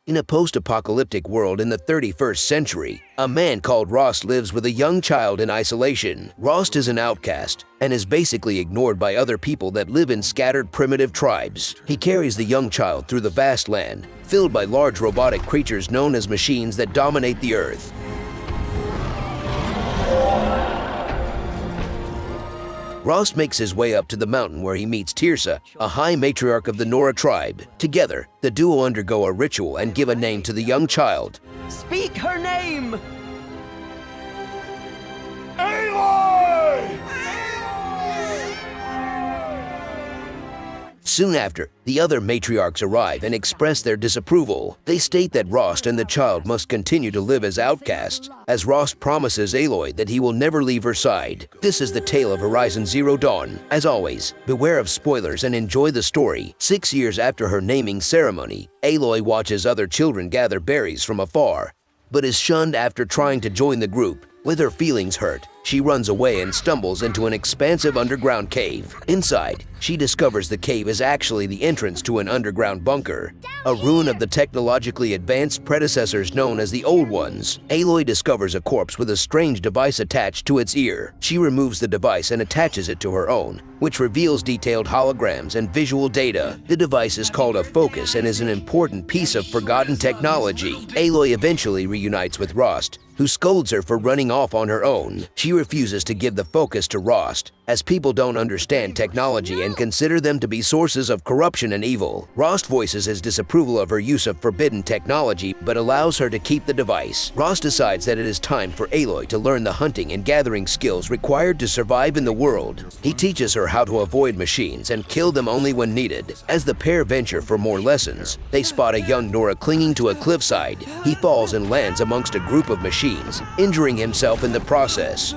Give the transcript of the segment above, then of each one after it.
In a post-apocalyptic world in the 31st century, a man called Rost lives with a young child in isolation. Rost is an outcast and is basically ignored by other people that live in scattered primitive tribes. He carries the young child through the vast land, filled by large robotic creatures known as machines that dominate the earth. Rost makes his way up to the mountain where he meets Tirsa, a high matriarch of the Nora tribe. Together, the duo undergo a ritual and give a name to the young child. Speak her name! Soon after, the other matriarchs arrive and express their disapproval. They state that Rost and the child must continue to live as outcasts, as Rost promises Aloy that he will never leave her side. This is the tale of Horizon Zero Dawn. As always, beware of spoilers and enjoy the story. 6 years after her naming ceremony, Aloy watches other children gather berries from afar, but is shunned after trying to join the group. With her feelings hurt, she runs away and stumbles into an expansive underground cave. Inside, she discovers the cave is actually the entrance to an underground bunker, a ruin of the technologically advanced predecessors known as the Old Ones. Aloy discovers a corpse with a strange device attached to its ear. She removes the device and attaches it to her own, which reveals detailed holograms and visual data. The device is called a focus and is an important piece of forgotten technology. Aloy eventually reunites with Rost, who scolds her for running off on her own. She refuses to give the focus to Rost, as people don't understand technology and consider them to be sources of corruption and evil. Rost voices his disapproval of her use of forbidden technology, but allows her to keep the device. Rost decides that it is time for Aloy to learn the hunting and gathering skills required to survive in the world. He teaches her how to avoid machines and kill them only when needed. As the pair venture for more lessons, they spot a young Nora clinging to a cliffside. He falls and lands amongst a group of machines, injuring himself in the process.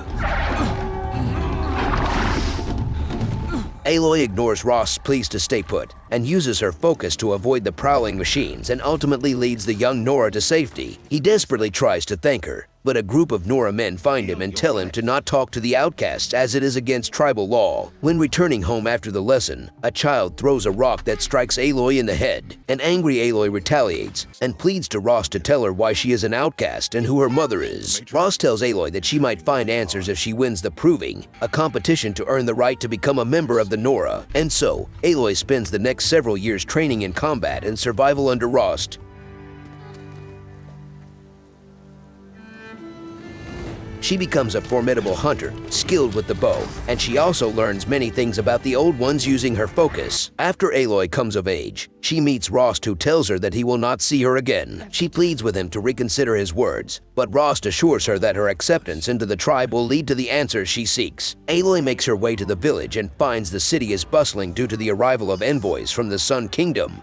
Aloy ignores Rost's pleas to stay put and uses her focus to avoid the prowling machines and ultimately leads the young Nora to safety. He desperately tries to thank her, but a group of Nora men find him and tell him to not talk to the outcasts as it is against tribal law. When returning home after the lesson, a child throws a rock that strikes Aloy in the head. An angry Aloy retaliates and pleads to Rost to tell her why she is an outcast and who her mother is. Rost tells Aloy that she might find answers if she wins the Proving, a competition to earn the right to become a member of the Nora. And so, Aloy spends the next several years training in combat and survival under Rost. She becomes a formidable hunter, skilled with the bow, and she also learns many things about the Old Ones using her focus. After Aloy comes of age, she meets Rost, who tells her that he will not see her again. She pleads with him to reconsider his words, but Rost assures her that her acceptance into the tribe will lead to the answers she seeks. Aloy makes her way to the village and finds the city is bustling due to the arrival of envoys from the Sun Kingdom,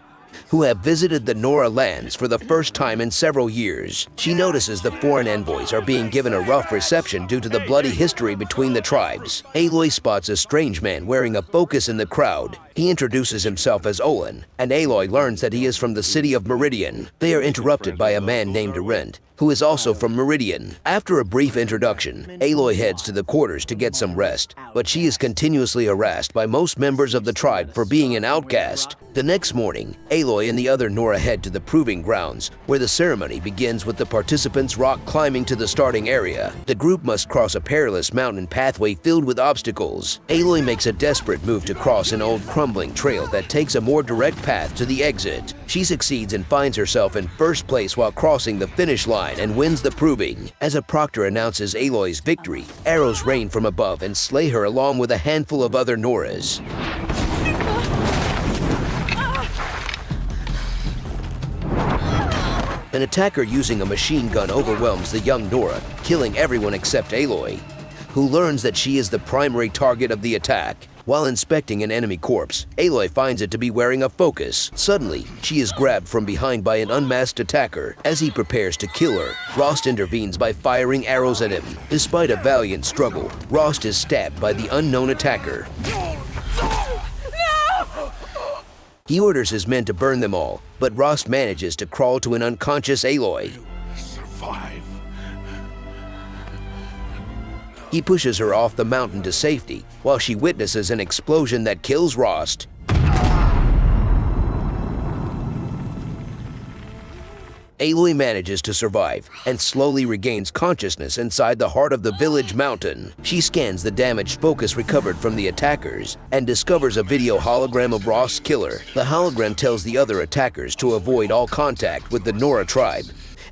who have visited the Nora lands for the first time in several years. She notices the foreign envoys are being given a rough reception due to the bloody history between the tribes. Aloy spots a strange man wearing a focus in the crowd. He introduces himself as Olin, and Aloy learns that he is from the city of Meridian. They are interrupted by a man named Arendt, who is also from Meridian. After a brief introduction, Aloy heads to the quarters to get some rest, but she is continuously harassed by most members of the tribe for being an outcast. The next morning, Aloy and the other Nora head to the Proving Grounds, where the ceremony begins with the participants rock climbing to the starting area. The group must cross a perilous mountain pathway filled with obstacles. Aloy makes a desperate move to cross an old crumbling trail that takes a more direct path to the exit. She succeeds and finds herself in first place while crossing the finish line and wins the Proving. As a proctor announces Aloy's victory, arrows rain from above and slay her along with a handful of other Noras. An attacker using a machine gun overwhelms the young Nora, killing everyone except Aloy, who learns that she is the primary target of the attack. While inspecting an enemy corpse, Aloy finds it to be wearing a focus. Suddenly, she is grabbed from behind by an unmasked attacker. As he prepares to kill her, Rost intervenes by firing arrows at him. Despite a valiant struggle, Rost is stabbed by the unknown attacker. He orders his men to burn them all, but Rost manages to crawl to an unconscious Aloy. Survive. He pushes her off the mountain to safety, while she witnesses an explosion that kills Rost. Aloy manages to survive and slowly regains consciousness inside the heart of the village mountain. She scans the damaged focus recovered from the attackers and discovers a video hologram of Rost's killer. The hologram tells the other attackers to avoid all contact with the Nora tribe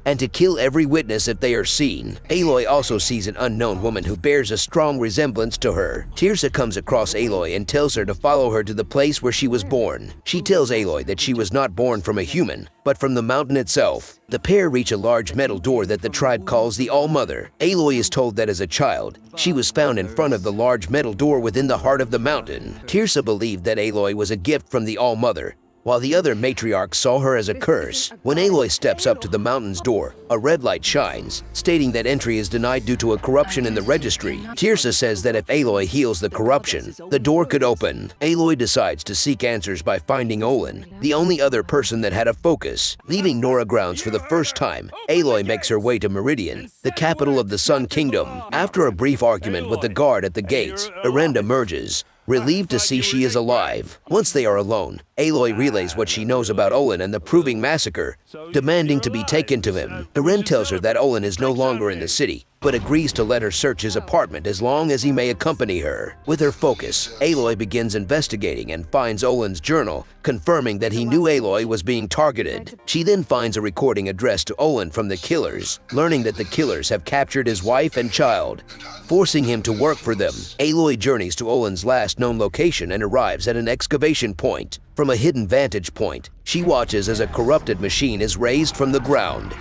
and to kill every witness if they are seen. Aloy also sees an unknown woman who bears a strong resemblance to her. Teersa comes across Aloy and tells her to follow her to the place where she was born. She tells Aloy that she was not born from a human, but from the mountain itself. The pair reach a large metal door that the tribe calls the All-Mother. Aloy is told that as a child, she was found in front of the large metal door within the heart of the mountain. Teersa believed that Aloy was a gift from the All-Mother, while the other matriarchs saw her as a curse. When Aloy steps up to the mountain's door, a red light shines, stating that entry is denied due to a corruption in the registry. Teersa says that if Aloy heals the corruption, the door could open. Aloy decides to seek answers by finding Olin, the only other person that had a focus. Leaving Nora grounds for the first time, Aloy makes her way to Meridian, the capital of the Sun Kingdom. After a brief argument with the guard at the gates, Erend emerges, relieved to see she is alive. Once they are alone, Aloy relays what she knows about Olin and the Proving Massacre, demanding to be taken to him. Erend tells her that Olin is no longer in the city, but agrees to let her search his apartment as long as he may accompany her. With her focus, Aloy begins investigating and finds Olin's journal, confirming that he knew Aloy was being targeted. She then finds a recording addressed to Olin from the killers, learning that the killers have captured his wife and child, forcing him to work for them. Aloy journeys to Olin's last known location and arrives at an excavation point. From a hidden vantage point, she watches as a corrupted machine is raised from the ground.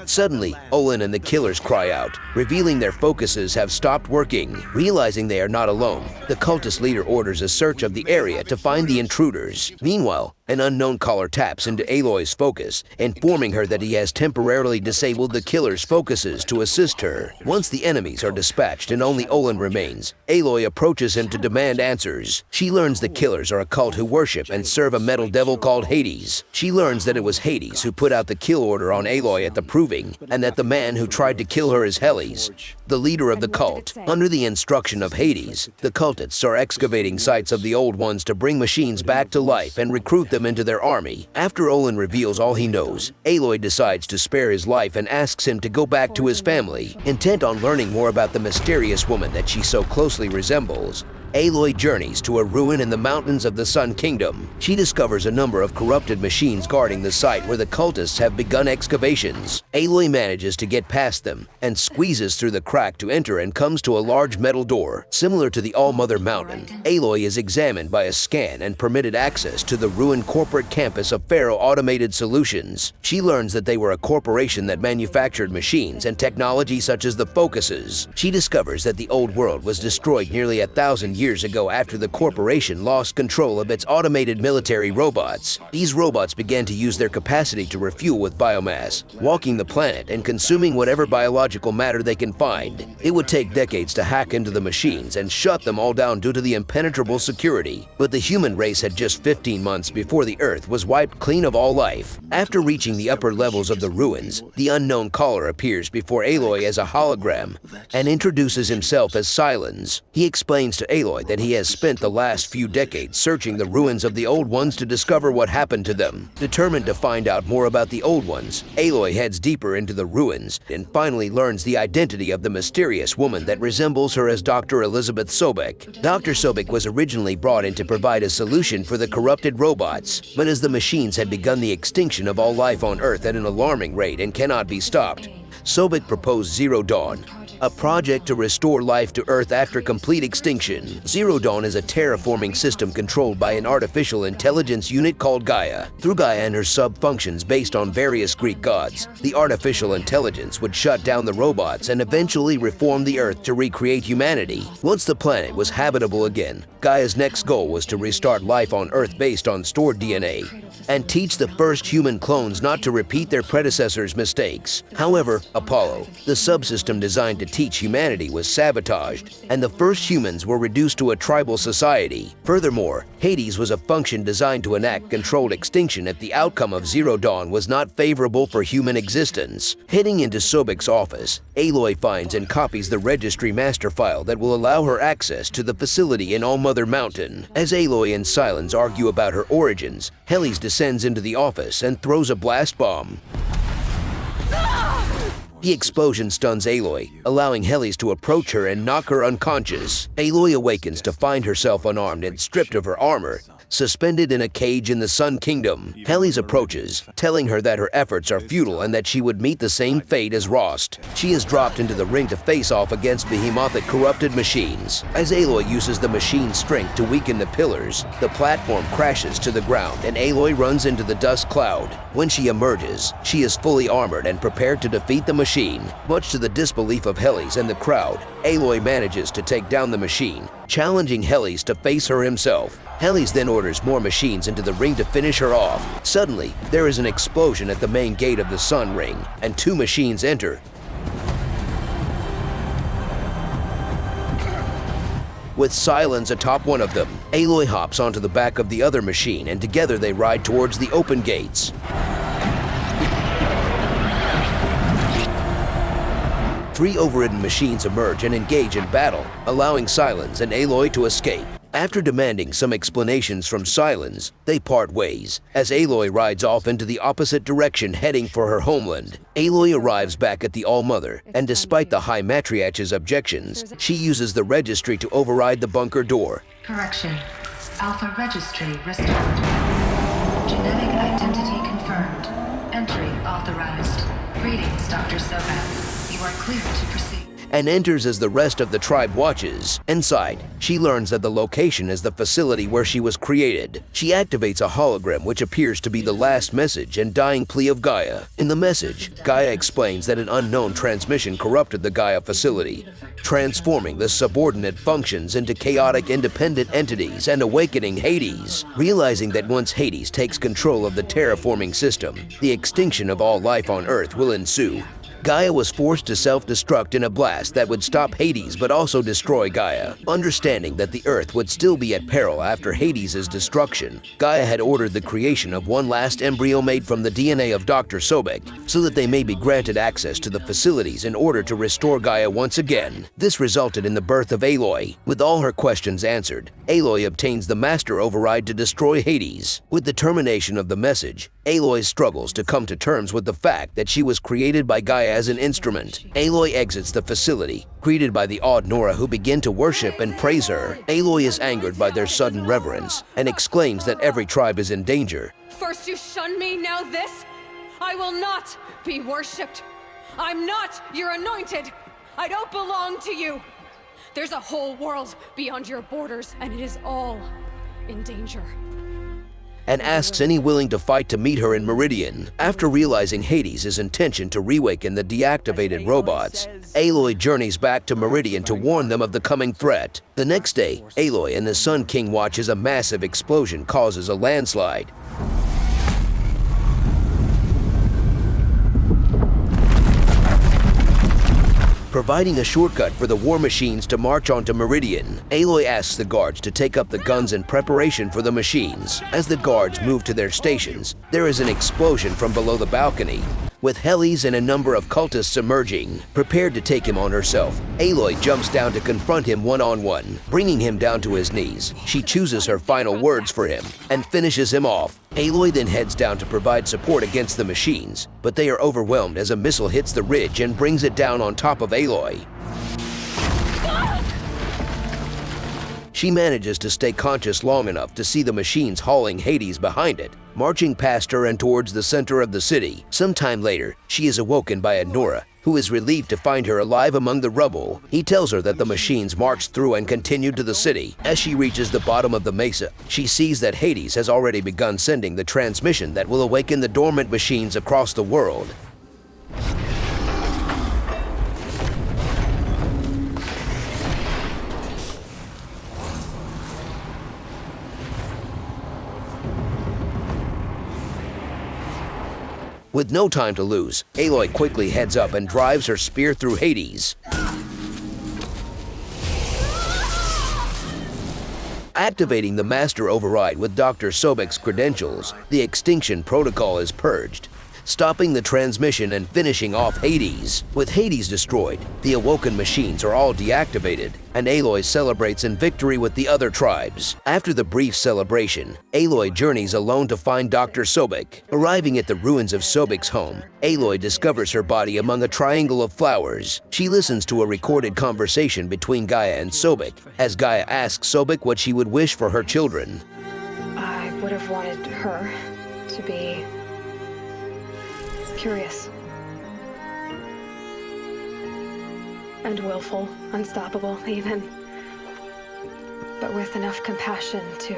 Suddenly, Olin and the killers cry out, revealing their focuses have stopped working. Realizing they are not alone, the cultist leader orders a search of the area to find the intruders. Meanwhile, an unknown caller taps into Aloy's focus, informing her that he has temporarily disabled the killer's focuses to assist her. Once the enemies are dispatched and only Olin remains, Aloy approaches him to demand answers. She learns the killers are a cult who worship and serve a metal devil called Hades. She learns that it was Hades who put out the kill order on Aloy at the Proving, and that the man who tried to kill her is Helles, the leader of the cult. Under the instruction of Hades, the cultists are excavating sites of the old ones to bring machines back to life and recruit them into their army. After Olin reveals all he knows, Aloy decides to spare his life and asks him to go back to his family. Intent on learning more about the mysterious woman that she so closely resembles, Aloy journeys to a ruin in the mountains of the Sun Kingdom. She discovers a number of corrupted machines guarding the site where the cultists have begun excavations. Aloy manages to get past them and squeezes through the crack to enter and comes to a large metal door. Similar to the All-Mother Mountain, Aloy is examined by a scan and permitted access to the ruined corporate campus of Pharaoh Automated Solutions. She learns that they were a corporation that manufactured machines and technology such as the focuses. She discovers that the old world was destroyed nearly 1,000 years ago after the corporation lost control of its automated military robots. These robots began to use their capacity to refuel with biomass, walking the planet and consuming whatever biological matter they can find. It would take decades to hack into the machines and shut them all down due to the impenetrable security. But the human race had just 15 months before the Earth was wiped clean of all life. After reaching the upper levels of the ruins, the unknown caller appears before Aloy as a hologram and introduces himself as Silence. He explains to Aloy that he has spent the last few decades searching the ruins of the old ones to discover what happened to them. Determined to find out more about the old ones, Aloy heads deeper into the ruins and finally learns the identity of the mysterious woman that resembles her as Dr. Elizabeth Sobek. Dr. Sobek was originally brought in to provide a solution for the corrupted robots, but as the machines had begun the extinction of all life on Earth at an alarming rate and cannot be stopped, Sobek proposed Zero Dawn, a project to restore life to Earth after complete extinction. Zero Dawn is a terraforming system controlled by an artificial intelligence unit called Gaia. Through Gaia and her sub-functions based on various Greek gods, the artificial intelligence would shut down the robots and eventually reform the Earth to recreate humanity. Once the planet was habitable again, Gaia's next goal was to restart life on Earth based on stored DNA. and teach the first human clones not to repeat their predecessors' mistakes. However, Apollo, the subsystem designed to teach humanity, was sabotaged, and the first humans were reduced to a tribal society. Furthermore, Hades was a function designed to enact controlled extinction if the outcome of Zero Dawn was not favorable for human existence. Heading into Sobek's office, Aloy finds and copies the registry master file that will allow her access to the facility in Allmother Mountain. As Aloy and Silence argue about her origins, Helles descends into the office and throws a blast bomb. The explosion stuns Aloy, allowing Helles to approach her and knock her unconscious. Aloy awakens to find herself unarmed and stripped of her armor, suspended in a cage in the Sun Kingdom. Helles approaches, telling her that her efforts are futile and that she would meet the same fate as Rost. She is dropped into the ring to face off against behemothically corrupted machines. As Aloy uses the machine's strength to weaken the pillars, the platform crashes to the ground and Aloy runs into the dust cloud. When she emerges, she is fully armored and prepared to defeat the machine. Much to the disbelief of Helles and the crowd, Aloy manages to take down the machine, challenging Helles to face her himself. Helles then orders more machines into the ring to finish her off. Suddenly, there is an explosion at the main gate of the Sun Ring, and two machines enter. With Silence atop one of them, Aloy hops onto the back of the other machine, and together they ride towards the open gates. Three overridden machines emerge and engage in battle, allowing Silence and Aloy to escape. After demanding some explanations from Silence, they part ways, as Aloy rides off into the opposite direction heading for her homeland. Aloy arrives back at the Allmother, and despite the High Matriarch's objections, she uses the registry to override the bunker door. Correction. Alpha registry restored. Genetic identity confirmed. Entry authorized. Greetings, Dr. Sobek. You are clear to proceed. And enters as the rest of the tribe watches. Inside, she learns that the location is the facility where she was created. She activates a hologram which appears to be the last message and dying plea of Gaia. In the message, Gaia explains that an unknown transmission corrupted the Gaia facility, transforming the subordinate functions into chaotic independent entities and awakening Hades. Realizing that once Hades takes control of the terraforming system, the extinction of all life on Earth will ensue. Gaia was forced to self-destruct in a blast that would stop Hades but also destroy Gaia. Understanding that the Earth would still be at peril after Hades' destruction, Gaia had ordered the creation of one last embryo made from the DNA of Dr. Sobek, so that they may be granted access to the facilities in order to restore Gaia once again. This resulted in the birth of Aloy. With all her questions answered, Aloy obtains the Master Override to destroy Hades. With the termination of the message, Aloy struggles to come to terms with the fact that she was created by Gaia as an instrument. Aloy exits the facility, greeted by the awed Nora, who begin to worship and praise her. Aloy is angered by their sudden reverence and exclaims that every tribe is in danger. First you shun me, now this? I will not be worshipped. I'm not your anointed. I don't belong to you. There's a whole world beyond your borders, and it is all in danger. And asks any willing to fight to meet her in Meridian. After realizing Hades' intention to reawaken the deactivated robots, Aloy journeys back to Meridian to warn them of the coming threat. The next day, Aloy and the Sun King watch as a massive explosion causes a landslide. Providing a shortcut for the war machines to march onto Meridian, Aloy asks the guards to take up the guns in preparation for the machines. As the guards move to their stations, there is an explosion from below the balcony, with Helles and a number of cultists emerging. Prepared to take him on herself, Aloy jumps down to confront him one-on-one, bringing him down to his knees. She chooses her final words for him and finishes him off. Aloy then heads down to provide support against the machines, but they are overwhelmed as a missile hits the ridge and brings it down on top of Aloy. She manages to stay conscious long enough to see the machines hauling Hades behind it, marching past her and towards the center of the city. Sometime later, she is awoken by a Nora, who is relieved to find her alive among the rubble. He tells her that the machines marched through and continued to the city. As she reaches the bottom of the mesa, she sees that Hades has already begun sending the transmission that will awaken the dormant machines across the world. With no time to lose, Aloy quickly heads up and drives her spear through Hades. Activating the Master Override with Dr. Sobek's credentials, the Extinction Protocol is purged, stopping the transmission and finishing off Hades. With Hades destroyed, the awoken machines are all deactivated, and Aloy celebrates in victory with the other tribes. After the brief celebration, Aloy journeys alone to find Dr. Sobek. Arriving at the ruins of Sobek's home, Aloy discovers her body among a triangle of flowers. She listens to a recorded conversation between Gaia and Sobek, as Gaia asks Sobek what she would wish for her children. I would have wanted her to be curious and willful, unstoppable even, but with enough compassion to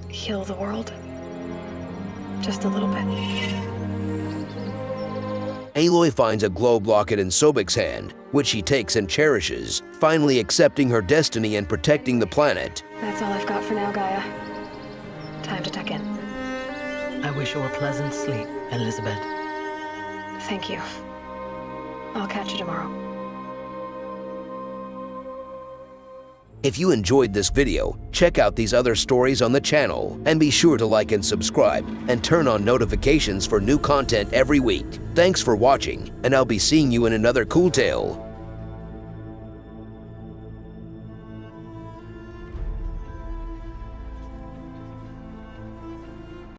heal the world just a little bit. Aloy finds a globe locket in Sobek's hand, which she takes and cherishes, finally accepting her destiny and protecting the planet. That's all I've got for now, Gaia. Time to tuck in. I wish you a pleasant sleep, Elizabeth. Thank you. I'll catch you tomorrow. If you enjoyed this video, check out these other stories on the channel, and be sure to like and subscribe, and turn on notifications for new content every week. Thanks for watching, and I'll be seeing you in another cool tale.